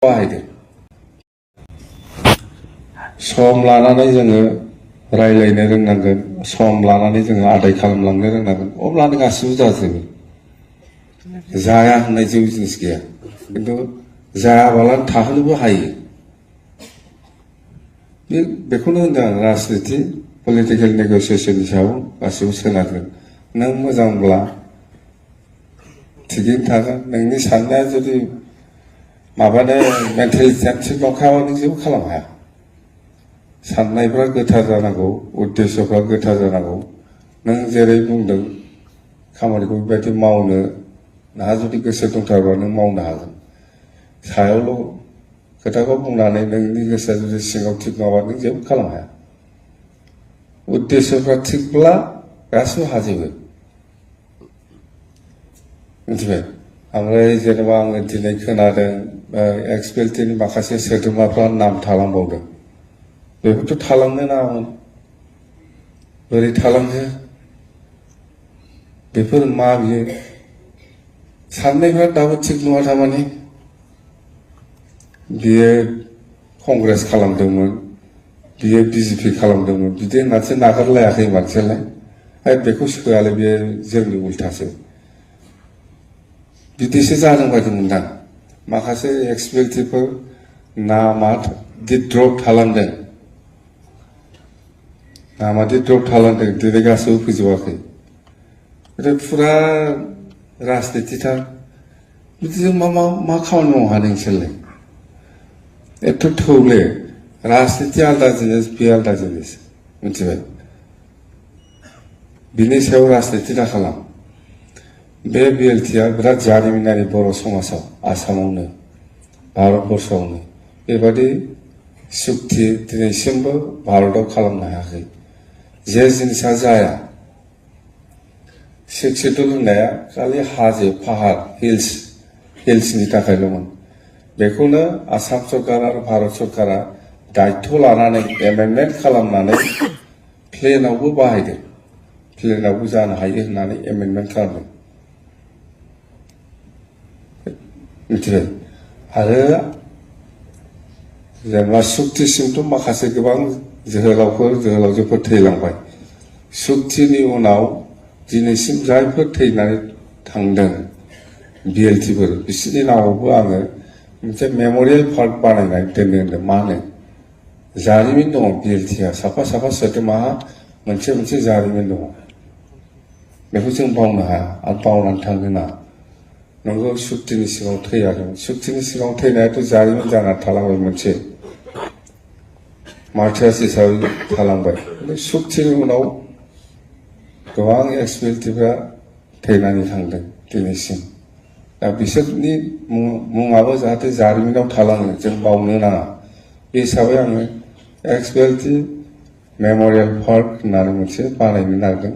बाहायदों सम लानानै जोङो रायलायनो रोंनांगोन सम लानानै जोङो आदाय खालामलांनो रोंनांगोन अब्लानो गासिबो जाजोबो जाया होननाय जेबो जिनिस गैया खिन्थु जायाबालानो थाहोनोबो हायो बेखौनो होनदों आं राजनिति पलिटिकेल नेगसिएसननि सायाव गासिबो सोनारगोन नों मोजांब्ला थिगैनो थागोन नोंनि साननाया जुदि माबानो मेन्टेलिटिया थिग नंखायाबा नों जेबो खालामनो हाया साननायफ्रा गोथार जानांगौ उद्देश्यफ्रा गोथार जानांगौ नों जेरै बुंदों खामानिखौ बेबायदि मावनो नोंहा जुदि गोसो दंथारबा नों मावनो हागोन सायावल' खोथाखौ बुंनानै नोंनि गोसोआ जुदि सिङाव थिग नङाबा नों जेबो खालामनो हाया उद्देश्यफ्रा थिगब्ला गासिबो हाजोबो मिथिबाय ओमफ्राय जेनेबा आङो दिनै खोनादों एक्सपिएलटिनि माखासे सोद्रोमाफ्रा नाम थालांबावदों बेफोरथ' थालांनो नाङामोन बोरै थालांखो बेफोर मा बियो साननायफ्रा दाबो थिग नङा थारमाने बियो कंग्रेस खालामदोंमोन बियो बिजेपि खालामदोंमोन बिदि होननानैसो नागारलायाखै मानसियालाय बेखौ सोआलै बियो जोंनि उल्थासो बिदिसो जादों बायदि मोनदां माखासे एक्सपिएलटिफोर नामा द्रप थालांदों नामादि द्रप थालांदों दिनै गासैबो फैजोबाखै फुरा राजनितिथार बिदिजों मा खामानि मावनो हादों नोंसोरलाय एथ' थौले राजनिति आलदा जिनिस बे आलदा जिनिस मिथिबाय बिनि सायाव राजनिति दा खालाम बे बिएलटिआ बिराद जारिमिनारि बर' समाजाव आसामावनो भारतबर्षआवनो बेबादि सुक्ति दिनैसिमबो भारताव खालामनो हायाखै जे जिनिसा जाया सिक्स होननाया खालि हाजो फाहार हिल्सनि थाखायल'मोन बेखौनो आसाम सरकार आरो भारत सरकारा दायित्व लानानै एमेन्डमेन्ट खालामनानै प्लेनावबो बाहायदों प्लेनावबो जानो हायो होननानै एमेन्डमेन्ट खालामदों मिथिबाय आरो जेनेबा सुक्तिसिमथ' माखासे गोबां जोहोलावजोफोर थैलांबाय सुक्तिनि उनाव दिनैसिम जायफोर थैनानै थांदों बिएलटिफोर बिसोरनि नामावबो आङो मोनसे मेमरियेल पार्क बानायनानै दोननो होनदों मा होनो जारिमिन दङ बिएलटिआ साफा साफा सोद्रोमाहा मोनसे जारिमिन दङ बेखौ जों बावनो हाया आरो बावनानै थांनो नाङा नंगौ सुक्तिनि सिगाङाव थैयाखैमोन सुक्तिनि सिगाङाव थैनायाथ' जारिमिन जानानै थालांबाय मोनसे मार्टियार्स हिसाबै थालांबाय सुक्तिनि उनाव गोबां एक्सपिएलटिफ्रा थैनानै थांदों दिनैसिम दा बिसोरनि मुङाबो जाहाथे जारिमिनाव थालाङो जों बावनो नाङा बे हिसाबै आङो एक्सपिएलटि मेमरियेल पार्क होननानै मोनसे बानायनो नागिरदों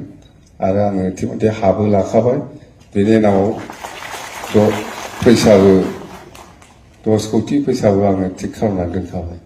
आरो आङो इतिमধ্যे हाबो लाखाबाय बेनि उनाव फैसाबो 10 कौटि फैसाबो आङो थिग खालामनानै दोनखाबाय